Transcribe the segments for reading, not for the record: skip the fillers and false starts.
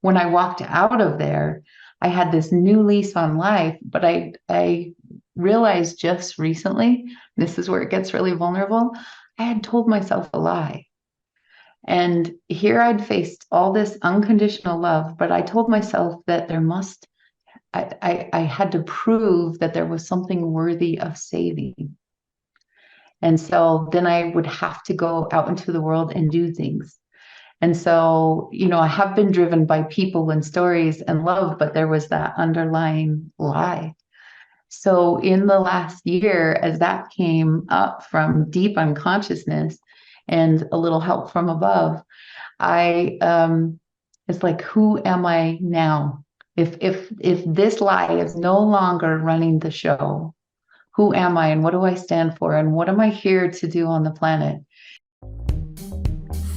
when I walked out of there, I had this new lease on life, but I realized just recently, this is where it gets really vulnerable. I had told myself a lie. And here I'd faced all this unconditional love, but I told myself that I had to prove that there was something worthy of saving. And so then I would have to go out into the world and do things. And so, I have been driven by people and stories and love, but there was that underlying lie. So in the last year, as that came up from deep unconsciousness and a little help from above, it's like, who am I now? If this lie is no longer running the show, who am I and what do I stand for and what am I here to do on the planet?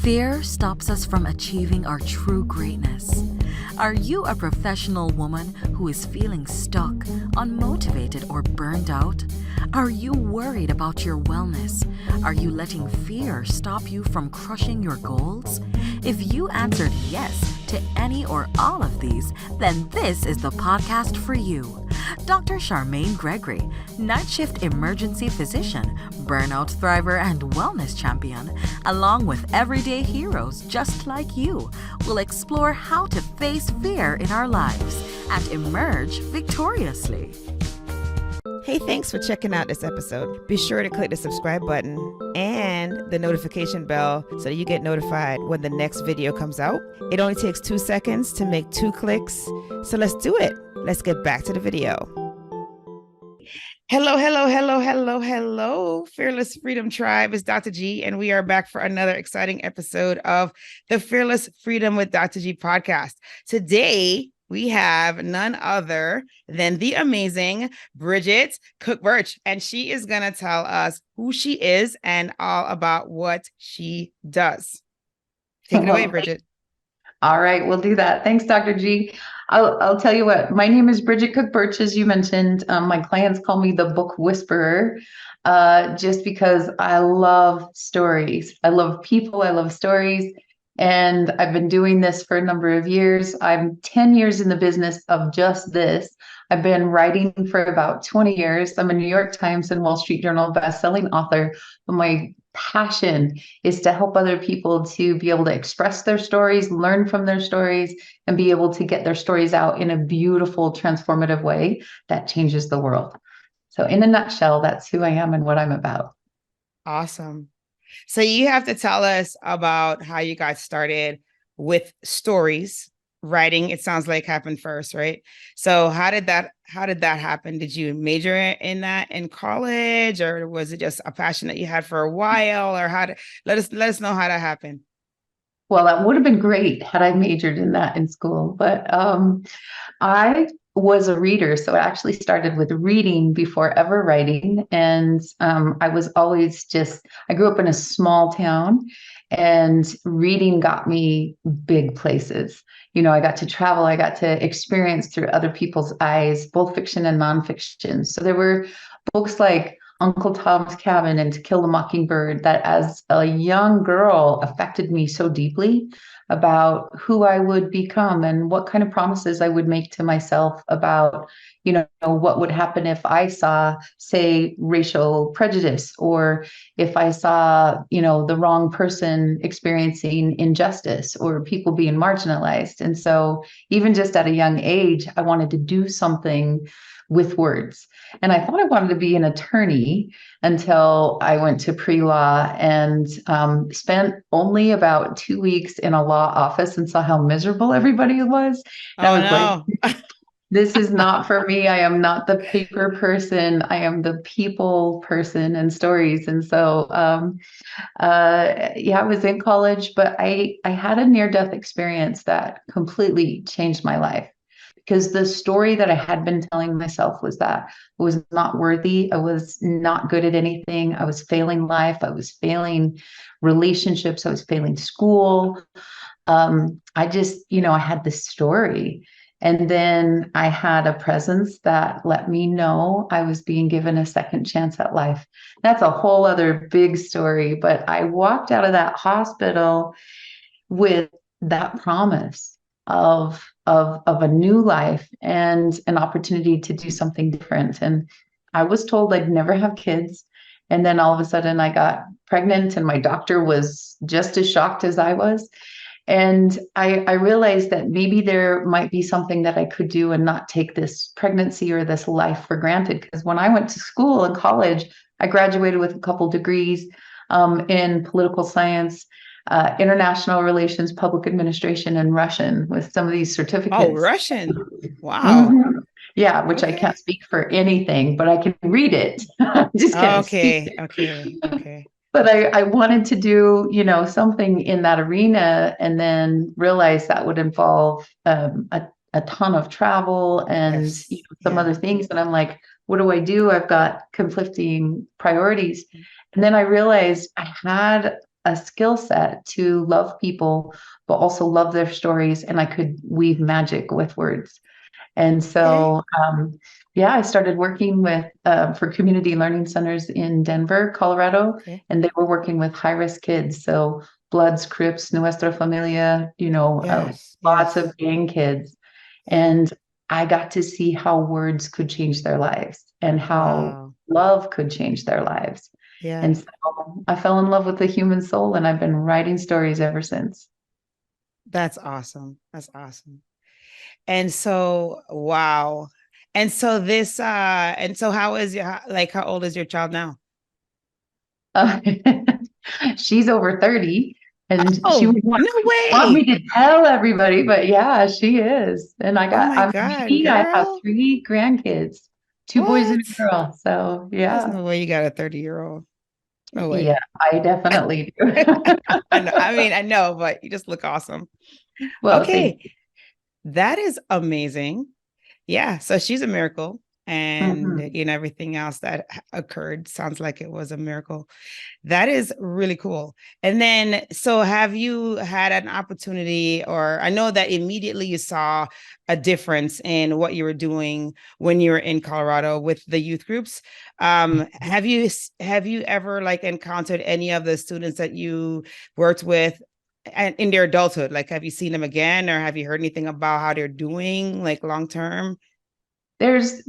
Fear stops us from achieving our true greatness. Are you a professional woman who is feeling stuck, unmotivated, or burned out? Are you worried about your wellness? Are you letting fear stop you from crushing your goals? If you answered yes to any or all of these, then this is the podcast for you. Dr. Charmaine Gregory, night shift emergency physician, burnout thriver, and wellness champion, along with everyday heroes just like you, will explore how to face fear in our lives and emerge victoriously. Hey, thanks for checking out this episode. Be sure to click the subscribe button and the notification bell so that you get notified when the next video comes out. It only takes 2 seconds to make 2 clicks. So let's do it. Let's get back to the video. Hello, Fearless Freedom Tribe. It's Dr. G, and we are back for another exciting episode of the Fearless Freedom with Dr. G podcast. Today, we have none other than the amazing Bridget Cook-Burch, and she is going to tell us who she is and all about what she does. Take it away, Bridget. All right, we'll do that. Thanks, Dr. G. I'll tell you what, my name is Bridget Cook-Burch, as you mentioned. My clients call me the book whisperer, just because I love stories. I love people, I love stories. And I've been doing this for a number of years. I'm 10 years in the business of just this. I've been writing for about 20 years. I'm a New York Times and Wall Street Journal bestselling author. But my passion is to help other people to be able to express their stories, learn from their stories, and be able to get their stories out in a beautiful, transformative way that changes the world. So in a nutshell, that's who I am and what I'm about. Awesome. So you have to tell us about how you got started with stories. Writing, it sounds like, happened first, right? So how did that happen? Did you major in that in college, or was it just a passion that you had for a while? Or let us know how that happened? Well, that would have been great had I majored in that in school, but I was a reader, so I actually started with reading before ever writing. And I was always I grew up in a small town, and reading got me big places. I got to travel, I got to experience through other people's eyes, both fiction and nonfiction. So there were books like Uncle Tom's Cabin and To Kill a Mockingbird that as a young girl affected me so deeply about who I would become and what kind of promises I would make to myself about, what would happen if I saw, say, racial prejudice, or if I saw, the wrong person experiencing injustice or people being marginalized. And so even just at a young age, I wanted to do something with words. And I thought I wanted to be an attorney until I went to pre-law and spent only about 2 weeks in a law office and saw how miserable everybody was. And I was like, this is not for me. I am not the paper person. I am the people person and stories. And so, I was in college, but I had a near-death experience that completely changed my life. Because the story that I had been telling myself was that I was not worthy. I was not good at anything. I was failing life. I was failing relationships. I was failing school. I had this story. And then I had a presence that let me know I was being given a second chance at life. That's a whole other big story. But I walked out of that hospital with that promise. of a new life and an opportunity to do something different. And I was told I'd never have kids. And then all of a sudden I got pregnant and my doctor was just as shocked as I was. And I realized that maybe there might be something that I could do and not take this pregnancy or this life for granted. Because when I went to school and college, I graduated with a couple degrees in political science, international relations, public administration, and Russian with some of these Oh, certificates. Russian. Wow. Mhm. Yeah, which I Okay. can't speak for anything, but I can read it. I just can't speak Okay. it. Okay. Okay. But I wanted to do, something in that arena and then realize that would involve a ton of travel and Yes. some Yeah. other things. And I'm like, what do I do? I've got conflicting priorities. And then I realized I had a skill set to love people, but also love their stories. And I could weave magic with words. And Okay. so, yeah, I started working with for community learning centers in Denver, Colorado, Okay. and they were working with high-risk kids. So Bloods, Crips, Nuestra Familia, Yes. lots Yes. of gang kids. Yeah. And I got to see how words could change their lives and how Wow. love could change their lives. Yeah. And so I fell in love with the human soul, and I've been writing stories ever since. That's awesome. That's awesome. And so, wow. And so and so how is how old is your child now? Uh, she's over 30 and she Oh, would no want me way. to tell everybody, but yeah, she is. And Oh my I'm God, me, I have girl. 3 grandkids, 2 boys and What? a girl. So There's yeah, no way you got a 30-year-old. No yeah, way. I definitely do. I know. I mean, I know, but you just look awesome. Well, thank Okay. That is amazing. Yeah, so she's a miracle. you. And Mhm. everything else that occurred sounds like it was a miracle. That is really cool. And then, so have you had an opportunity, or I know that immediately you saw a difference in what you were doing when you were in Colorado with the youth groups. Have you ever like encountered any of the students that you worked with and in their adulthood? Like, have you seen them again, or have you heard anything about how they're doing, like long term? There's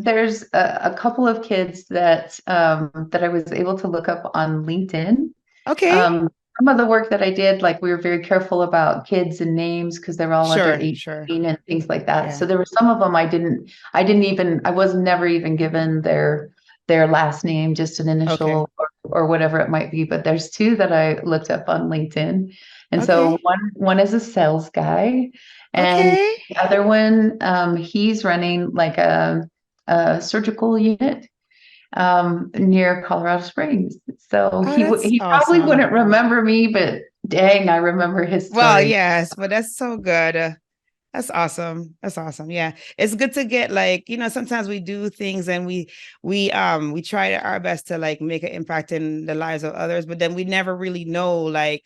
a couple of kids that I was able to look up on LinkedIn. Okay, Um, some of the work that I did, like we were very careful about kids and names because they were all under sure, sure, 18 and things like that. yeah, So there were some of them I was never even given their last name, just an okay, initial or whatever it might be. But there's two that I looked up on LinkedIn. And so okay, one is a sales guy, and okay. the other one, he's running like a surgical unit near Colorado Springs. So Oh, that's he probably awesome. wouldn't remember me, but dang, I remember his Well, story. yes, but that's so good. That's awesome. That's awesome. Yeah. It's good to get like, sometimes we do things and we try our best to like make an impact in the lives of others, but then we never really know like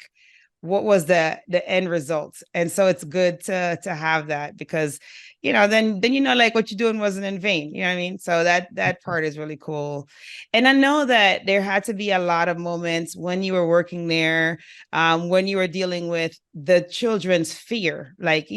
what was the end result. And so it's good to have that because then like what you're doing wasn't in vain. You know what I mean? So that part is really cool. And I know that there had to be a lot of moments when you were working there, when you were dealing with the children's fear, like,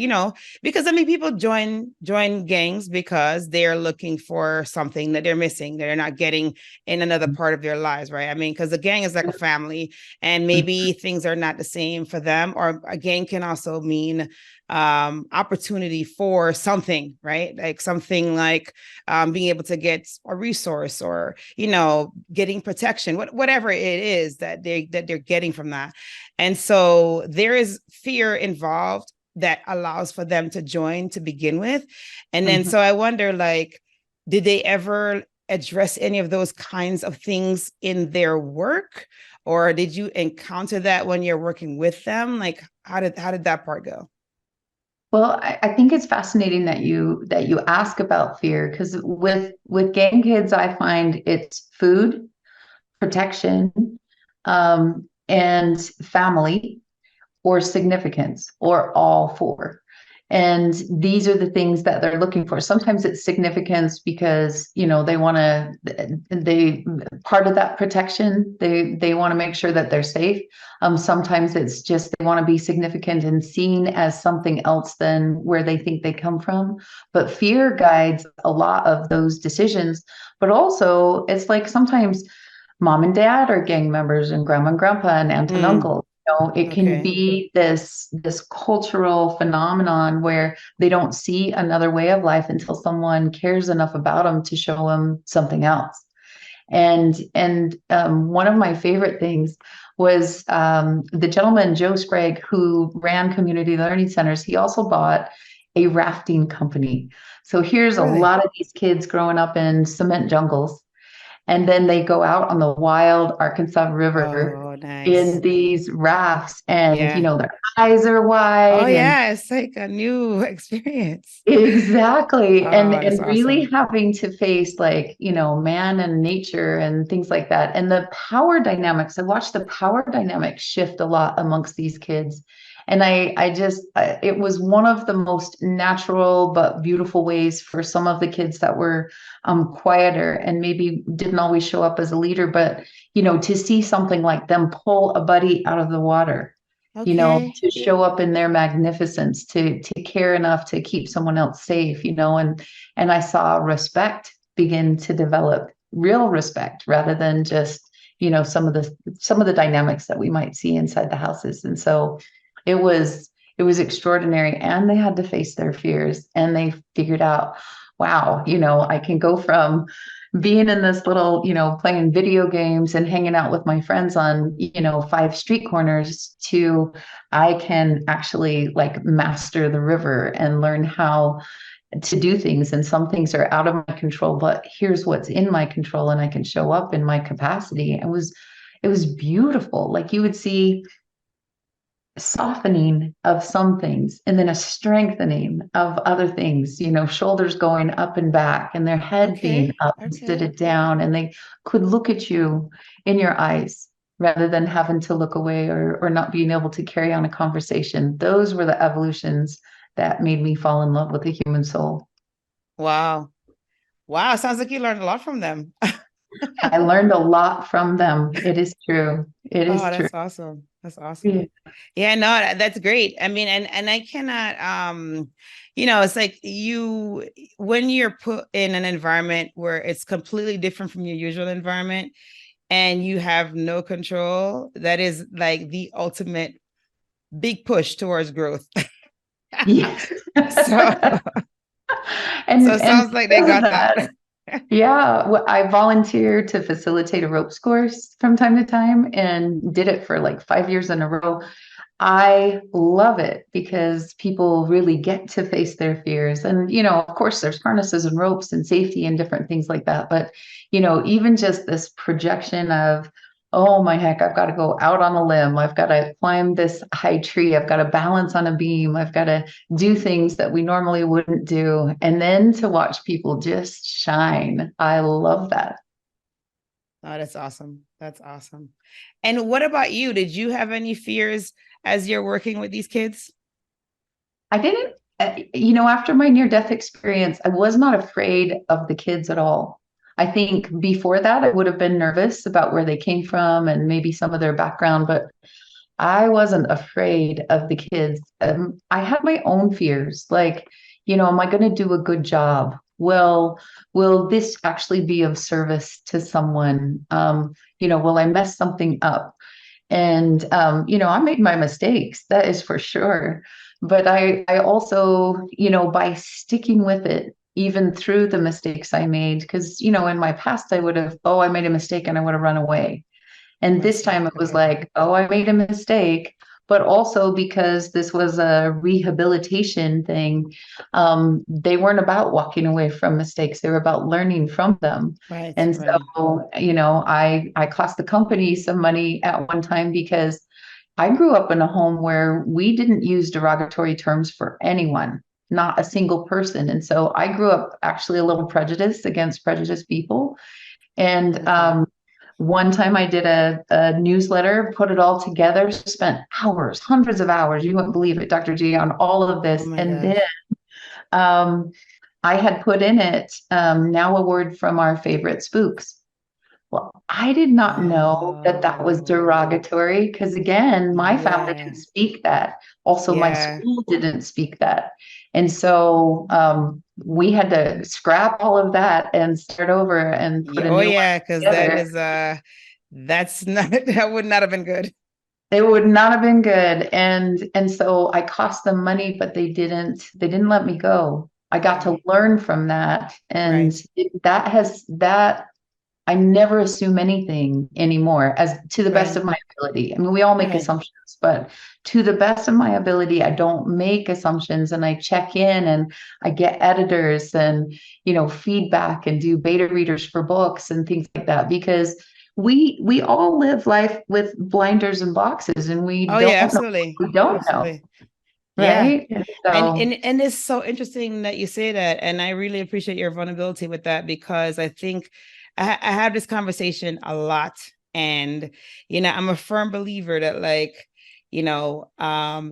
because I mean people join gangs because they're looking for something that they're missing, that they're not getting in another part of their lives, right? I mean, because the gang is like a family and maybe things are not the same for them, or a gang can also mean opportunity for something, right? Like something like being able to get a resource or getting protection, whatever it is that they're getting from that. And so there is fear involved that allows for them to join to begin with. And then Mhm. so I wonder, like, did they ever address any of those kinds of things in their work, or did you encounter that when you're working with them? Like, how did that part go? Well, I think it's fascinating that you ask about fear because with gang kids, I find it's food, protection, and family or significance or all four. And these are the things that they're looking for. Sometimes it's significance because, they want to, part of that protection, they want to make sure that they're safe. Sometimes it's just they want to be significant and seen as something else than where they think they come from. But fear guides a lot of those decisions. But also, it's like sometimes mom and dad are gang members and grandma and grandpa and aunt and uncle. It can Okay. be this cultural phenomenon where they don't see another way of life until someone cares enough about them to show them something else. And one of my favorite things was the gentleman, Joe Sprague, who ran community learning centers. He also bought a rafting company. So here's a Really? lot of these kids growing up in cement jungles, and then they go out on the wild Arkansas River Oh, in nice. these rafts, and Yeah. their eyes are Oh, wide and yeah. It's like a new experience. exactly. And Oh, that's and really awesome. having to face man and nature and things like that. And the power dynamics, I watched the power dynamics shift a lot amongst these kids. And it was one of the most natural but beautiful ways for some of the kids that were quieter and maybe didn't always show up as a leader, but to see something like them pull a buddy out of the water, Okay. to show up in their magnificence, to care enough to keep someone else safe, and I saw respect begin to develop, real respect, rather than just, some of the dynamics that we might see inside the houses. And so it was extraordinary. And they had to face their fears, and they figured out, wow, I can go from being in this little, playing video games and hanging out with my friends on, 5 street corners, to I can actually like master the river and learn how to do things. And some things are out of my control, but here's what's in my control, and I can show up in my capacity. It was beautiful. Like you would see softening of some things and then a strengthening of other things, shoulders going up and back and their head being Okay. up instead Okay. of down. And they could look at you in your eyes rather than having to look away, or not being able to carry on a conversation. Those were the evolutions that made me fall in love with the human soul. Wow. Wow. Sounds like you learned a lot from them. I learned a lot from them. It is true. It Oh, is true. that's awesome. That's Yeah. awesome. Yeah, no, that's great. I mean, and I cannot it's like when you're put in an environment where it's completely different from your usual environment and you have no control, that is like the ultimate big push towards growth. Yes. So so and it and sounds like they because of got that, that. yeah, I volunteer to facilitate a ropes course from time to time, and did it for like 5 years in a row. I love it because people really get to face their fears. And, of course, there's harnesses and ropes and safety and different things like that. But, even just this projection of, oh my heck, I've got to go out on a limb. I've got to climb this high tree. I've got to balance on a beam. I've got to do things that we normally wouldn't do. And then to watch people just shine. I love that. Oh, that's awesome. That's awesome. And what about you? Did you have any fears as you're working with these kids? I didn't, after my near-death experience, I was not afraid of the kids at all. I think before that, I would have been nervous about where they came from and maybe some of their background, but I wasn't afraid of the kids. I had my own fears, like, am I going to do a good job? Will this actually be of service to someone? Will I mess something up? And I made my mistakes, that is for sure. But I also, by sticking with it, even through the mistakes I made, because, in my past, I would have, oh, I made a mistake and I would have run away. And I this see. time it was Okay. like, oh, I made a mistake. But also because this was a rehabilitation thing, they weren't about walking away from mistakes. They were about learning from them. Right, And right. so, I cost the company some money at one time because I grew up in a home where we didn't use derogatory terms for anyone, not a single person. And so I grew up actually a little prejudiced against prejudiced people. And Okay. One time I did a newsletter, put it all together, spent hours, hundreds of hours, you wouldn't believe it, Dr. G, on all of Oh this. my And then gosh. um, I had put in it, now a word from our favorite spooks. Well, I did not know that that was Oh, derogatory because, again, my family yeah. didn't speak that. Also, my Yeah. school didn't speak that. And so we had to scrap all of that and start over and put Yeah. a Oh new one yeah, because that together. is that's not that would not have been good. It would not have been good. And so I cost them money, but they didn't let me go. I got to Okay. learn from that. And Right. that I never assume anything anymore, as to the best Right. of my ability. I mean, we all make Right. assumptions, but to the best of my ability, I don't make assumptions, and I check in and I get editors and, feedback, and do beta readers for books and things like that, because we all live life with blinders and boxes, and we Oh don't yeah, know absolutely. what we don't know, Absolutely. Yeah. right? And And so, and it's so interesting that you say that. And I really appreciate your vulnerability with that, because I think I have this conversation a lot. And, I'm a firm believer that, like,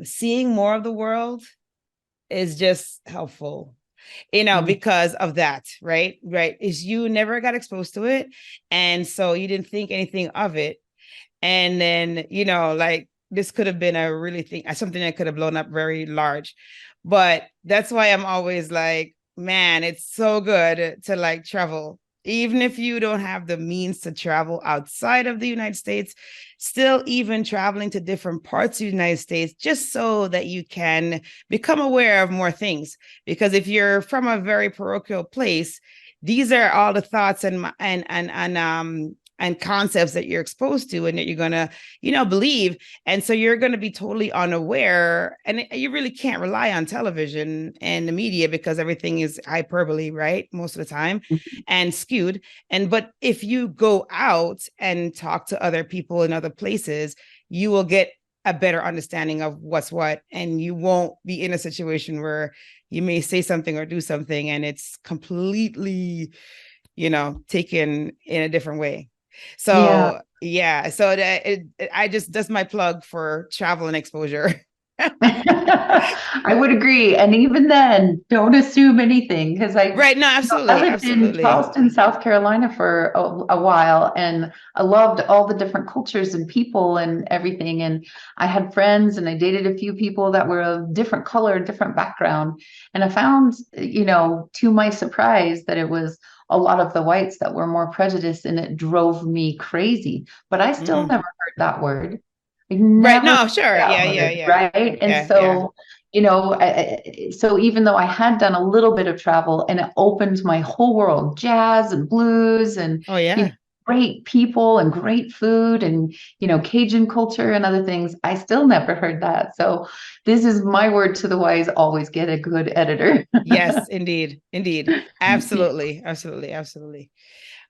seeing more of the world is just helpful, mm, because of that, right? Right. Is you never got exposed to it. And so you didn't think anything of it. And then, like, this could have been a really thing, something that could have blown up very large. But that's why I'm always like, man, it's so good to, like, travel. Even if you don't have the means to travel outside of the United States, still even traveling to different parts of the United States, just so that you can become aware of more things. Because if you're from a very parochial place, these are all the thoughts and concepts that you're exposed to and that you're going to, believe. And so you're going to be totally unaware. And you really can't rely on television and the media, because everything is hyperbole, right? Most of the time, and skewed. But if you go out and talk to other people in other places, you will get a better understanding of what's what. And you won't be in a situation where you may say something or do something and it's completely, taken in a different way. yeah. So yeah, so I just, that's my plug for travel and exposure. I would agree. And even then, don't assume anything, because Right. No, I absolutely. lived in Absolutely. Charleston, South Carolina for a while, and I loved all the different cultures and people and everything. And I had friends, and I dated a few people that were of different color, different background. And I found, to my surprise, that it was a lot of the whites that were more prejudiced, and it drove me crazy. But I still Mhm. never heard that word. I Right. never No, sure. that Yeah, yeah, word, yeah. right? And Yeah, yeah. so, so even though I had done a little bit of travel, and it opened my whole world, jazz and blues and, Oh you know, yeah. great people and great food and, Cajun culture and other things, I still never heard that. So this is my word to the wise: always get a good editor. Yes, indeed. Indeed. Absolutely. Absolutely. Absolutely.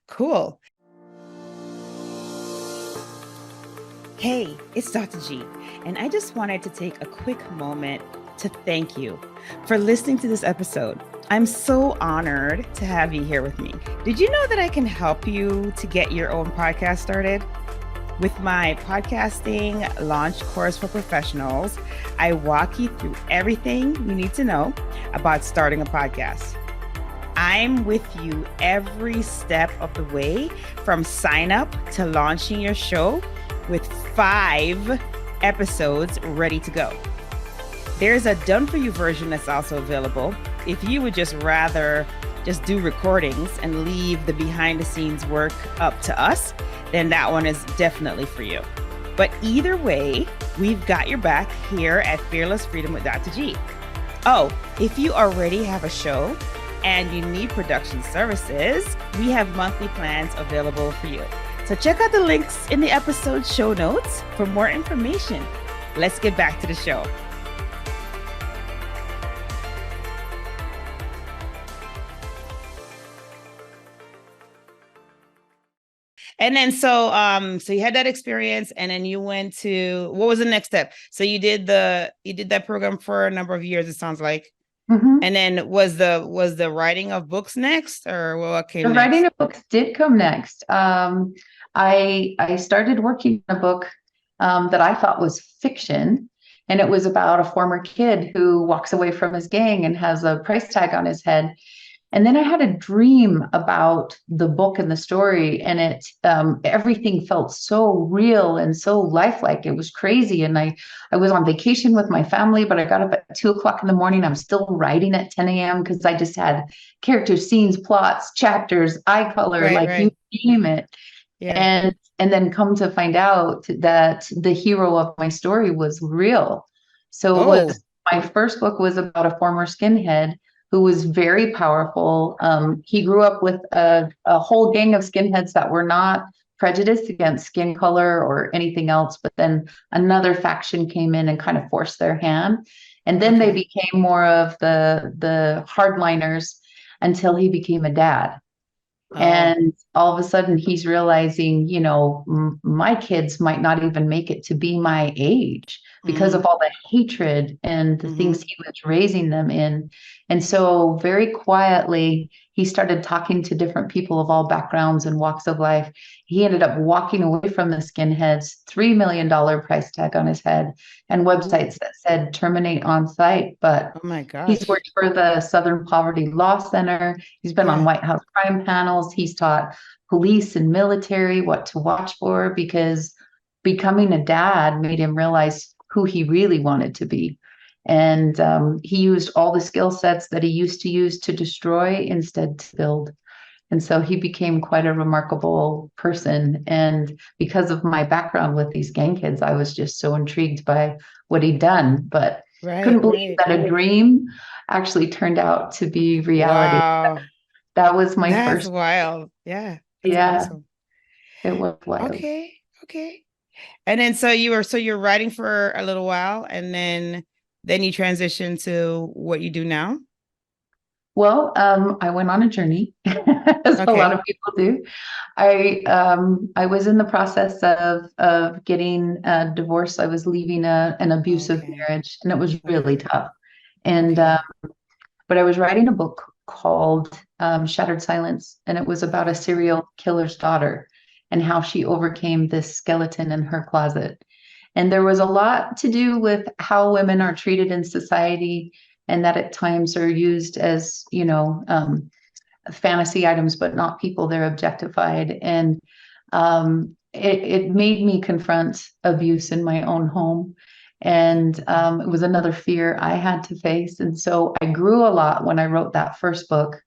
Cool. Hey, it's Dr. G, and I just wanted to take a quick moment to thank you for listening to this episode. I'm so honored to have you here with me. Did you know that I can help you to get your own podcast started? With my podcasting launch course for professionals, I walk you through everything you need to know about starting a podcast. I'm with you every step of the way, from sign up to launching your show, with 5 episodes ready to go. There's a done for you version that's also available. If you would just rather just do recordings and leave the behind the scenes work up to us, then that one is definitely for you. But either way, we've got your back here at Fearless Freedom with Dr. G. Oh, if you already have a show and you need production services, we have monthly plans available for you. So check out the links in the episode show notes for more information. Let's get back to the show. And then so you had that experience, and then you went to, what was the next step? So you did that program for a number of years, it sounds like. Mhm. And then was the writing of books next, or what The came writing next? of books did come next. I started working on a book that I thought was fiction. And it was about a former kid who walks away from his gang and has a price tag on his head. And then I had a dream about the book and the story, and everything felt so real and so lifelike. It was crazy. And I was on vacation with my family, but I got up at 2 o'clock in the morning. I'm still writing at 10 a.m. because I just had characters, scenes, plots, chapters, eye color, Right, like you right. name it. Yeah. And then come to find out that the hero of my story was real. So it Oh, was my first book was about a former skinhead who was very powerful. He grew up with a whole gang of skinheads that were not prejudiced against skin color or anything else, but then another faction came in and kind of forced their hand. And then they okay. became more of the hardliners until he became a dad. Oh. And all of a sudden, he's realizing, my kids might not even make it to be my age because Mm-hmm. of all the hatred and the Mm-hmm. things he was raising them in. And so, very quietly, he started talking to different people of all backgrounds and walks of life. He ended up walking away from the skinheads, $3 million price tag on his head, and Ooh. websites that said terminate on site. But Oh my he's gosh. worked for the Southern Poverty Law Center. He's been on Yeah. White House crime panels. He's taught police and military what to watch for because becoming a dad made him realize who he really wanted to be. And he used all the skill sets that he used to use to destroy instead to build. And so he became quite a remarkable person. And because of my background with these gang kids, I was just so intrigued by what he'd done, but couldn't Right, believe right. that a dream actually turned out to be reality. Wow. That was my That's first, wild. Yeah, that's yeah, awesome. it was wild. Okay, okay. And then so you're writing for a little while and then you transition to what you do now? Well, I went on a journey, as a lot Okay. of people do. I was in the process of getting a divorce. I was leaving an abusive Okay. marriage, and it was really Okay. tough. And Okay. but I was writing a book called Shattered Silence, and it was about a Okay. serial killer's daughter and how she overcame this skeleton in her closet. And there was a lot to do with how women are treated in society, and that at times are used as, fantasy items, but not people. They're objectified. And it made me confront abuse in my own home. And it was another fear I had to face. And so I grew a lot when I wrote that first book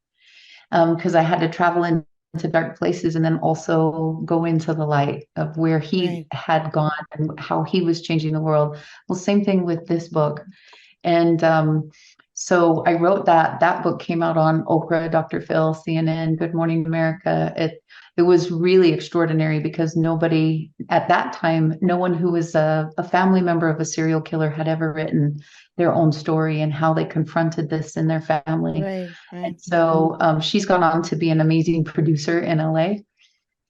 because I had to travel into dark places and then also go into the light of where he Right. had gone and how he was changing the world. Well, same thing with this book. And so I wrote that. That book came out on Oprah, Dr. Phil, CNN, Good Morning America. It was really extraordinary because nobody at that time, no one who was a family member of a serial killer had ever written their own story and how they confronted this in their family. Right. And Right. so she's gone on to be an amazing producer in LA.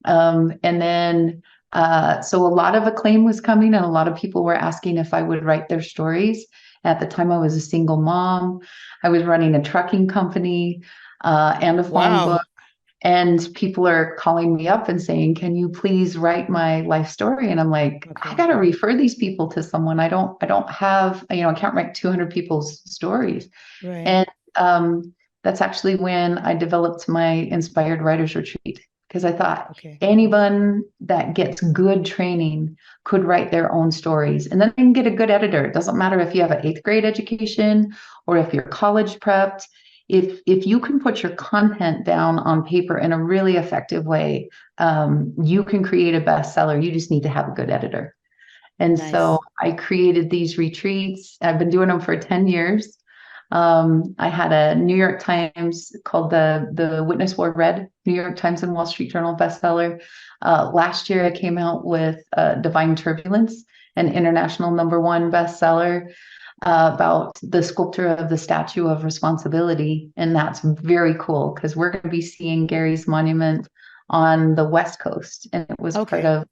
And then so a lot of acclaim was coming, and a lot of people were asking if I would write their stories. At the time, I was a single mom. I was running a trucking company and a phone Wow. book. And people are calling me up and saying, "Can you please write my life story?" And I'm like, I Okay. got to refer these people to someone. I don't have, I can't write 200 people's stories. Right. And that's actually when I developed my Inspired Writers Retreat because I thought Okay. anyone that gets good training could write their own stories. And then they can get a good editor. It doesn't matter if you have an eighth grade education or if you're college prepped. If you can put your content down on paper in a really effective way, you can create a bestseller. You just need to have a good editor. And so Nice. I created these retreats. I've been doing them for 10 years. I had a New York Times called the Witness Wore Red, New York Times and Wall Street Journal bestseller. Last year, I came out with Divine Turbulence, an international #1 bestseller about the sculptor of the Statue of Responsibility. And that's very cool because we're going to be seeing Gary's monument on the West Coast. And it was part Okay. of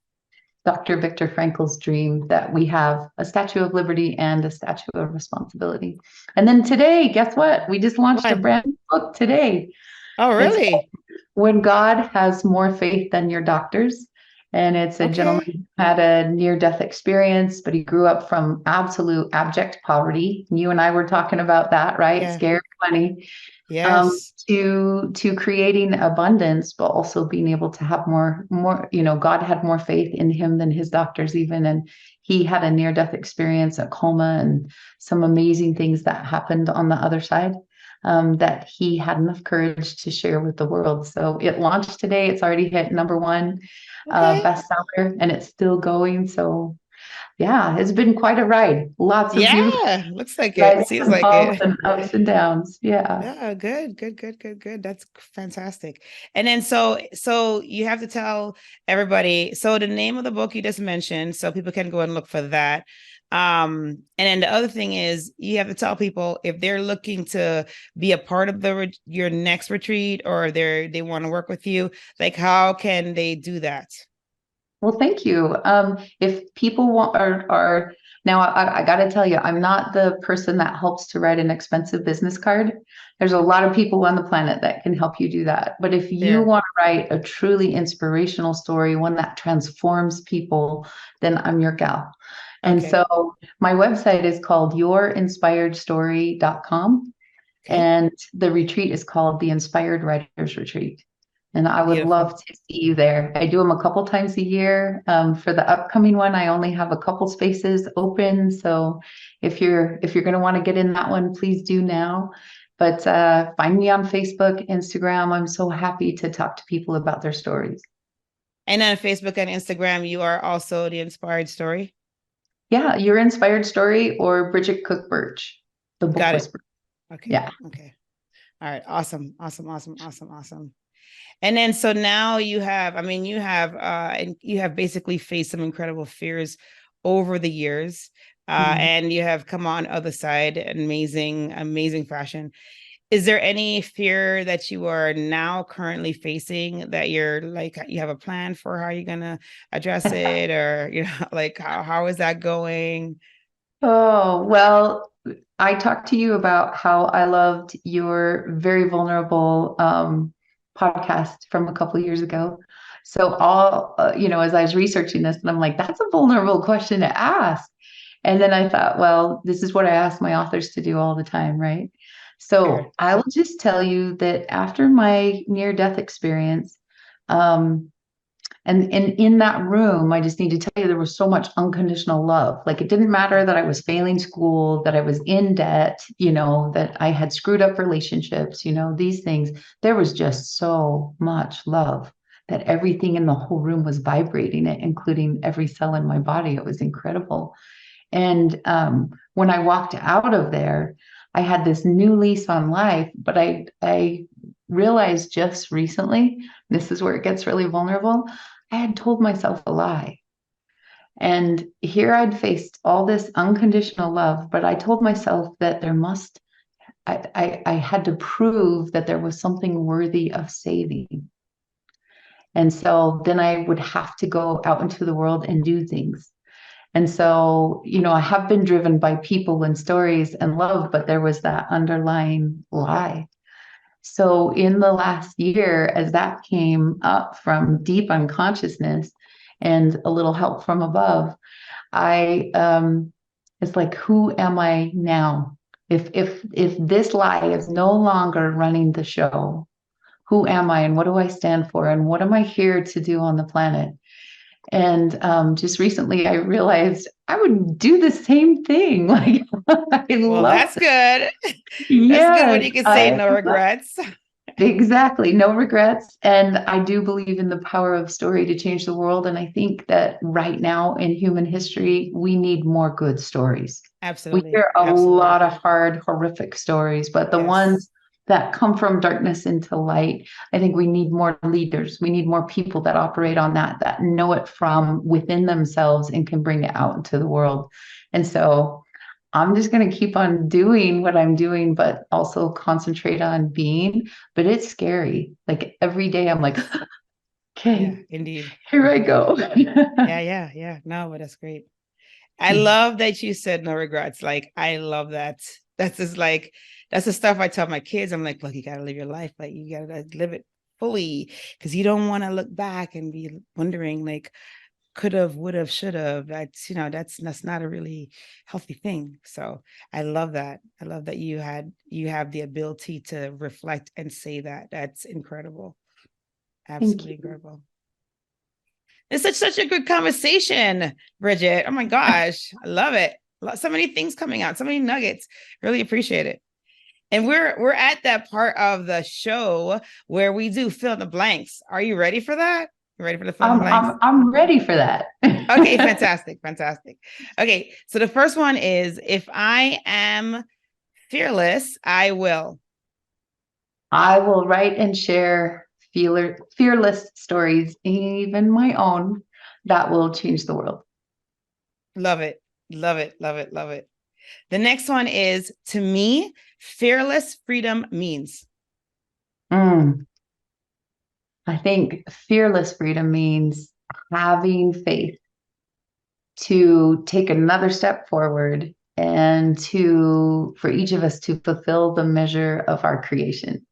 Dr. Viktor Frankl's dream that we have a Statue of Liberty and a Statue of Responsibility. And then today, guess what? We just launched a What? brand new book today. Oh, It's really? When God Has More Faith Than Your Doctors. And it's a gentleman Okay. who had a near-death experience, but he grew up from absolute abject poverty. You and I were talking about that, right? Yeah. Scary money. Yes. To creating abundance, but also being able to have more, God had more faith in him than his doctors even. And he had a near-death experience, a coma, and some amazing things that happened on the other side. That he had enough courage to share with the world. So it launched today. It's already hit #1 Okay. bestseller, and it's still going. So yeah, it's been quite a ride. Lots of beautiful Yeah. Looks like it. rising Seems and like falls it. and ups and downs. Yeah. Yeah, good, good, good, good, good. That's fantastic. And then so you have to tell everybody. So the name of the book you just mentioned, so people can go and look for that. And then the other thing is you have to tell people if they're looking to be a part of your next retreat, or they want to work with you, like how can they do that? Well, thank you. If people want are now, I got to tell you, I'm not the person that helps to write an expensive business card. There's a lot of people on the planet that can help you do that. But if you There. want to write a truly inspirational story, one that transforms people, then I'm your gal. And Okay. so my website is called yourinspiredstory.com. Okay. And the retreat is called the Inspired Writers Retreat. And I would Beautiful. love to see you there. I do them a couple times a year. For the upcoming one, I only have a couple spaces open. So if you're going to want to get in that one, please do now. But find me on Facebook, Instagram. I'm so happy to talk to people about their stories. And on Facebook and Instagram, you are also the Inspired Story. Yeah, Your Inspired Story or Bridget Cook-Burch, the book Got it. whisperer. Okay. Yeah. Okay. All right. Awesome. Awesome. Awesome. Awesome. Awesome. And then so now you have, I mean, and you have basically faced some incredible fears over the years. Mhm. And you have come on other side, amazing, amazing fashion. Is there any fear that you are now currently facing that you're like, you have a plan for how you're gonna address it, or like how is that going? Oh, well, I talked to you about how I loved your very vulnerable podcast from a couple of years ago. So as I was researching this, and I'm like, that's a vulnerable question to ask. And then I thought, well, this is what I ask my authors to do all the time, right? Sure. So I will just tell you that after my near-death experience, um, and in that room, I just need to tell you, there was so much unconditional love. Like it didn't matter that I was failing school, that I was in debt, that I had screwed up relationships, these things. There was just so much love that everything in the whole room was vibrating it, including every cell in my body. It was incredible. And when I walked out of there, I had this new lease on life, but I realized just recently, this is where it gets really vulnerable. I had told myself a lie. And here I'd faced all this unconditional love, but I told myself that I had to prove that there was something worthy of saving. And so then I would have to go out into the world and do things. And so, I have been driven by people and stories and love, but there was that underlying lie. So in the last year, as that came up from deep unconsciousness and a little help from above, it's like, who am I now? If this lie is no longer running the show, who am I and what do I stand for and what am I here to do on the planet? And just recently, I realized I would do the same thing. Like I Well, love that's good. That's good when Yes, you can say no regrets. exactly. No regrets. And I do believe in the power of story to change the world. And I think that right now in human history, we need more good stories. We Absolutely. hear a Absolutely. lot of hard, horrific stories, but the Yes. ones that come from darkness into light, I think we need more leaders. We need more people that operate on that know it from within themselves and can bring it out into the world. And so I'm just going to keep on doing what I'm doing, but also concentrate on being. But it's scary. Like every day, I'm like, Yeah, okay, indeed. here I go. Yeah, yeah, yeah. No, but that's great. I love that you said no regrets. Like, I love that. That's just like, that's the stuff I tell my kids. I'm like, look, you gotta live your life. Like, you gotta live it fully, because you don't want to look back and be wondering like, could have, would have, should have. That's, that's not a really healthy thing. So I love that. I love that you have the ability to reflect and say that. That's incredible. Absolutely incredible. It's such a good conversation, Bridget. Oh my gosh. I love it. So many things coming out, so many nuggets. Really appreciate it. And we're at that part of the show where we do fill in the blanks. Are you ready for that? You ready for the fill in the blanks? I'm ready for that. Okay, fantastic. Okay, so the first one is, if I am fearless, I will write and share fearless stories, even my own, that will change the world. Love it. Love it. Love it. Love it. The next one is, to me, fearless freedom means. I think fearless freedom means having faith to take another step forward and for each of us to fulfill the measure of our creation.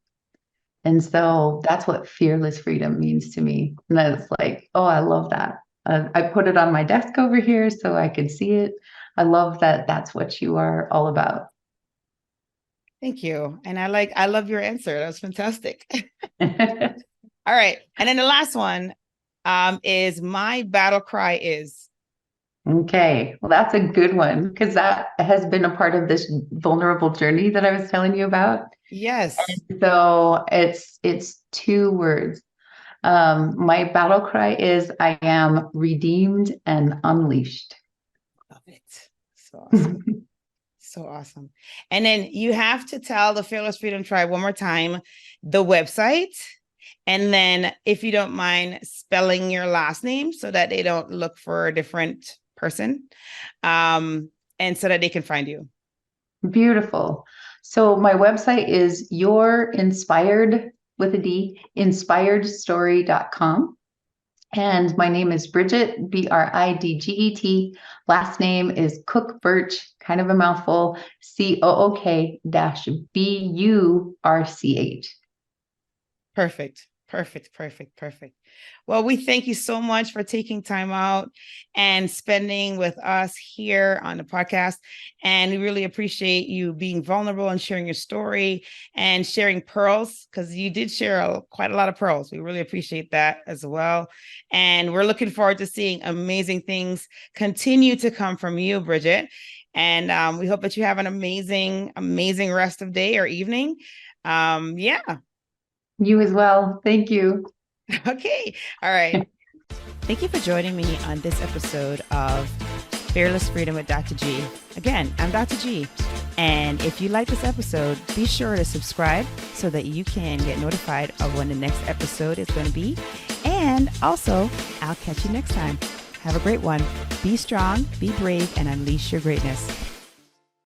And so that's what fearless freedom means to me. And that's like, oh, I love that. I put it on my desk over here so I could see it. I love that. That's what you are all about. Thank you. And I love your answer. That was fantastic. All right. And then the last one is, my battle cry is. Okay. Well, that's a good one, because that has been a part of this vulnerable journey that I was telling you about. Yes. And so it's 2 words. My battle cry is, I am redeemed and unleashed. Love it. So awesome. So awesome. And then you have to tell the Fearless Freedom Tribe one more time, the website. And then, if you don't mind, spelling your last name so that they don't look for a different person, and so that they can find you. Beautiful. So my website is inspiredstory.com. And my name is Bridget, Bridget. Last name is Cook-Burch, kind of a mouthful, COOK-BURCH. Perfect. Well, we thank you so much for taking time out and spending with us here on the podcast. And we really appreciate you being vulnerable and sharing your story and sharing pearls, because you did share quite a lot of pearls. We really appreciate that as well. And we're looking forward to seeing amazing things continue to come from you, Bridget. And we hope that you have an amazing rest of day or evening. You as well. Thank you. Okay. All right. Thank you for joining me on this episode of Fearless Freedom with Dr. G. Again, I'm Dr. G. And if you like this episode, be sure to subscribe so that you can get notified of when the next episode is going to be. And also, I'll catch you next time. Have a great one. Be strong, be brave, and unleash your greatness.